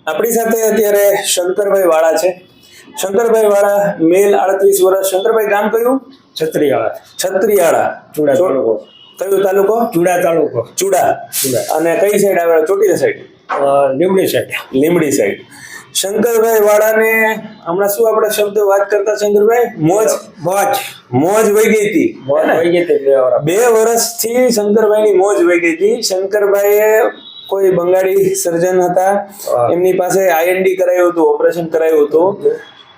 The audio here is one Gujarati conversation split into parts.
આપણી સાથે અત્યારે શંકરભાઈ વાળા છે. શંકરભાઈ વાળા, મેલ, 38 વર્ષ. શંકરભાઈ, ગામ કયું? છત્રીયાળા. છત્રીયાળા. ચુડા તાલુકો. કયું તાલુકો? ચુડા તાલુકો. ચુડા. અને કઈ સાઈડ આવે? Chotila side? Limdi side. Limdi side. Shankarbhai વાળાને હમણાં શું આપણે શબ્દ વાત કરતા? શંકરભાઈ, મોજ મોજ વહી ગઈ હતી. 2 વર્ષથી શંકરભાઈની મોજ વહી ગઈ હતી. શંકરભાઈએ કોઈ બંગાળી સર્જન હતા, એમની પાસે આઈએનડી કરાયું હતું, ઓપરેશન કરાયું હતું.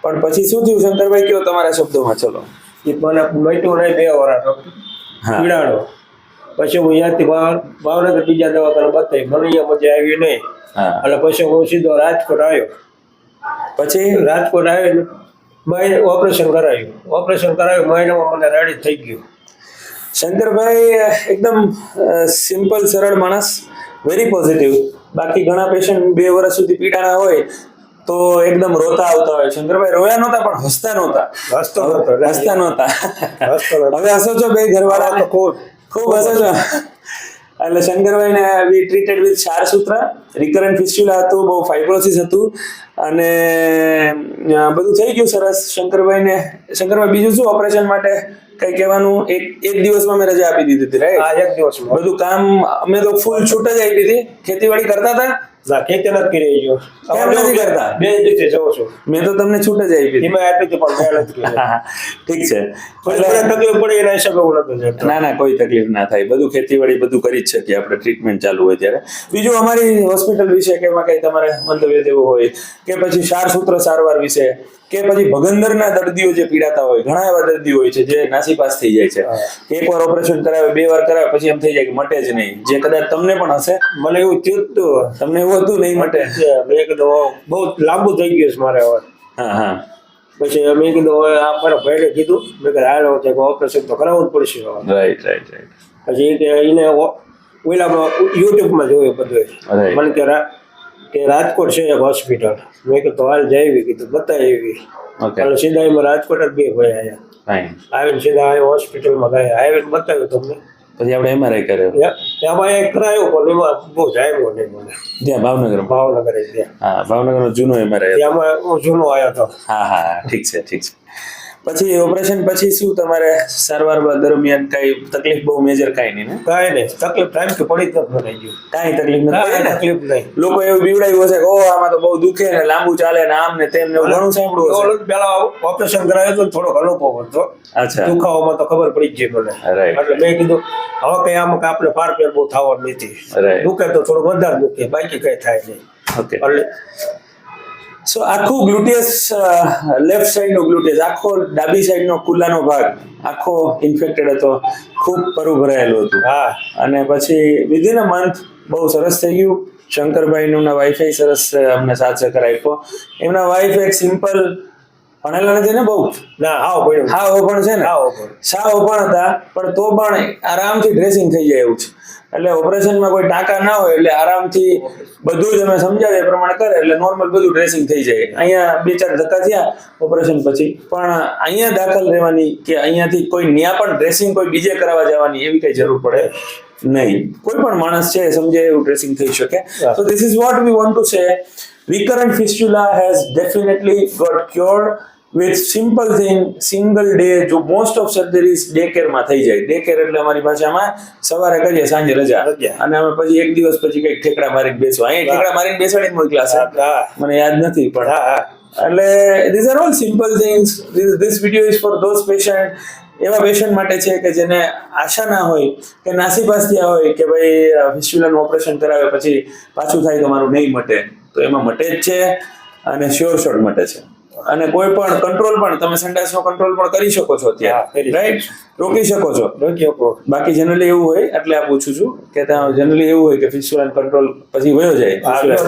પણ પછી શું થયું શંકરભાઈ, કયો તમારા શબ્દોમાં? ચલો. એ મને મટ્યું નહીં 2 વર્ષ પીડાણો. પછી હું અહીંયાથી ભાવનગર બીજા દવાખાને બતાવી, મને અહીંયા મજા આવી નહીં. એટલે પછી હું સીધો રાજકોટ આવ્યો. પછી રાજકોટ આવ્યો, મહિને ઓપરેશન કરાવ્યું. મહિનામાં મને રેડી થઈ ગયું. શંકરભાઈ એકદમ સિમ્પલ, સરળ માણસ, વેરી પોઝિટિવ. બાકી ઘણા પેશન્ટ 2 વર્ષ સુધી પીડાણા હોય તો એકદમ રોતા આવતા હોય. શંકરભાઈ રોયા નહોતા, પણ હસતા નહોતા. હવે હસો છો બે ઘરવાળા? ખૂબ હસો છો. એટલે શંકરભાઈને વી ટ્રીટેડ વિથ ક્ષારસૂત્ર. રિકરન્ટ ફિસ્ચ્યુલા હતું, બહુ ફાઇબ્રોસિસ હતું, અને બધું થઈ ગયું સરસ. શંકરભાઈ બીજું શું ઓપરેશન માટે કઈ કહેવાનું? એક દિવસમાં મેં રજા આપી દીધી હતી, રાઈટ? 1 દિવસમાં બધું કામ અમે તો ફૂલ છૂટ જ આપી હતી. ખેતીવાડી કરતા હતા? ખેતી નથી કરી ગયો. કેમ નથી કરતા? 2 દિવસે જવું છું. મેં તો તમને છૂટ જ આપી હતી. આપી હતી પણ મહેનત કરી. ઠીક છે. તકલીફ પડે એના હિસાબે હું નતો જતો. ના, કોઈ તકલીફ ના થાય. બધું ખેતીવાડી બધું કરી જ શકીએ આપણે, ટ્રીટમેન્ટ ચાલુ હોય ત્યારે. બીજું અમારી હોસ્પિટલ વિશે કે એમાં કઈ તમારે મંતવ્ય દેવું હોય, કે પછી ક્ષારસૂત્ર સારવાર વિશે, કે પછી ભગંદરના દર્દીઓ જે પીડાતા હોય, ઘણા એવા દર્દીઓ હોય છે જે નાસીપાસ થઈ જાય છે. એકવાર ઓપરેશન કરાવે, 2 વાર કરાવે, પછી એમ થઈ જાય કે મટે જ નહીં. જે કદાચ તમને પણ હશે. મને એવું થયું હતું. તમને એવું હતું? નહીં મટે. મેં કીધું બહુ લાંબુ થઈ ગયું છે મારે હવે. પછી મેં કીધું હવે આ મારા ભાઈને કીધું, મેં કીધું હાલો ઓપરેશન તો કરાવવું જ પડશે. રાઈટ. પછી એને ઓલામાં યુટ્યુબમાં જોયું બધું. મને કે રાજકોટ છે એક હોસ્પિટલ. મેં કીધું હાલ જઈ કીધું બતાવી. એટલે સીધા એમાં રાજકોટ જ 2 ભાઈ આવ્યા. આવીને સીધા હોસ્પિટલમાં ગયા, આવીને બતાવ્યું તમને. પછી આપણે એમઆરઆઈ કર્યો. એમાં એક કરાયો પણ એમાં બહુ જામ્યો નહીં મને. ત્યાં ભાવનગર ત્યાં ભાવનગરનો જૂનો એમઆરઆઈ. ત્યાંમાં હું જૂનો આવ્યો હતો. હા, ઠીક છે. પછી ઓપરેશન પછી શું તમારે સારવાર દરમિયાન કઈ તકલીફ? બહુ મેજર કાંઈ નહીં ને? કાંઈ નહીં તકલીફ. ટાઈમ કે પડી જ નથી મને ગયું. કાંઈ તકલીફ તકલીફ નહીં. લોકો એવું બીવડાયું હશે કે આમાં તો બહુ દુખે ને, લાંબુ ચાલે ને, આમ ને તેમ ને, ઘણું સાંભળ્યું હશે. પેલા ઓપરેશન કરાયું તો થોડોક અનુભવ હતો. અચ્છા. દુખાવામાં તો ખબર પડી જ ગઈ મને. એટલે મેં કીધું હવે કઈ આમાં આપણે ફારફેર બહુ થવાનું નથી. દુખે તો થોડું વધારે દુખે, બાકી કઈ થાય નહીં. ઓકે. સો આખું ગ્લુટિયસ, લેફ્ટ સાઈડ નો ગ્લુટિયસ, આખો ડાબી સાઈડ નો કુલ્લાનો ભાગ આખો ઇન્ફેક્ટેડ હતો, ખૂબ પરું ભરાયેલું હતું. અને પછી વિધિન અ મંથ બહુ સરસ થઈ ગયું. શંકરભાઈ નું વાઈફે સરસ અમને સાથ સહકાર આપ્યો. એમના વાઈફ એક સિમ્પલ, ભણેલા નથી ને બહુ? ના, હાવ પણ છે ને, સાવ પણ હતા, પણ તો પણ આરામથી ડ્રેસિંગ થઈ જાય એવું છે. એટલે ઓપરેશનમાં કોઈ ટાંકા ના હોય એટલે આરામથી બધું જ અમે સમજાવીએ એ પ્રમાણે કરે એટલે નોર્મલ બધું ડ્રેસિંગ થઈ જાય. અહીંયા 2-4 ધક્કા થયા ઓપરેશન પછી, પણ અહીંયા દાખલ રહેવાની કે અહીંયાથી કોઈ ન્યા પણ ડ્રેસિંગ કોઈ બીજે કરાવવા જવાની એવી કઈ જરૂર પડે નહીં. કોઈ પણ માણસ છે સમજે એવું ડ્રેસિંગ થઈ શકે. So this is what we want to say. Recurrent fistula has definitely got cured with simple thing, single day. જો મોસ્ટ ઓફ સર્જરીઝ ડે કેરમાં થઈ જાય. ડે કેર એટલે અમારી ભાષામાં સવારે કરીએ, સાંજે રજા, અને અમે પછી 1 દિવસ પછી કઈક ઠેકડા મારીને બેસવા. અહીંયા ઠેકડા મારીને બેસાડી મોકલા છે, મને યાદ નથી, પણ એટલે these are all simple things. This video is for those patient, એવા પેશન્ટ માટે છે કે જેને આશા ના હોય કે નાસીપાસ થયા હોય કે ભાઈ ફિસ્ચ્યુલાનું ઓપરેશન કરાવે પછી પાછું થાય તો મારું નહીં મટે. તો એમાં મટે જ છે, અને શ્યોર શોર્ટ મટે છે. અને કોઈ પણ કંટ્રોલ પણ તમે સંડાસનો કંટ્રોલ પણ કરી શકો છો અત્યારે, રાઈટ? રોકી શકો છો. બાકી જનરલી એવું હોય, એટલે આ પૂછું છું કે ત્યાં જનરલી એવું હોય કે ફિસ્ચ્યુલા કંટ્રોલ પછી વયો જાય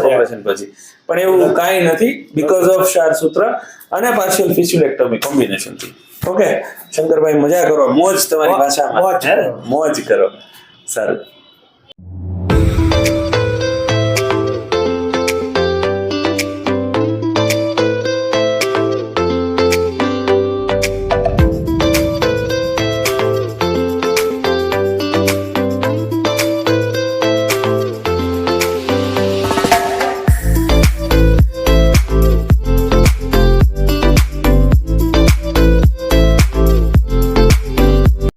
ઓપરેશન પછી, પણ એવું કાંઈ નથી બીકોઝ ઓફ ક્ષારસૂત્ર અને પાર્શિયલ ફિસ્ચ્યુલેક્ટમી કોમ્બિનેશનથી. ઓકે શંકરભાઈ, મજા કરો, મોજ તમારી ભાષામાં, મોજ કરો. સારું.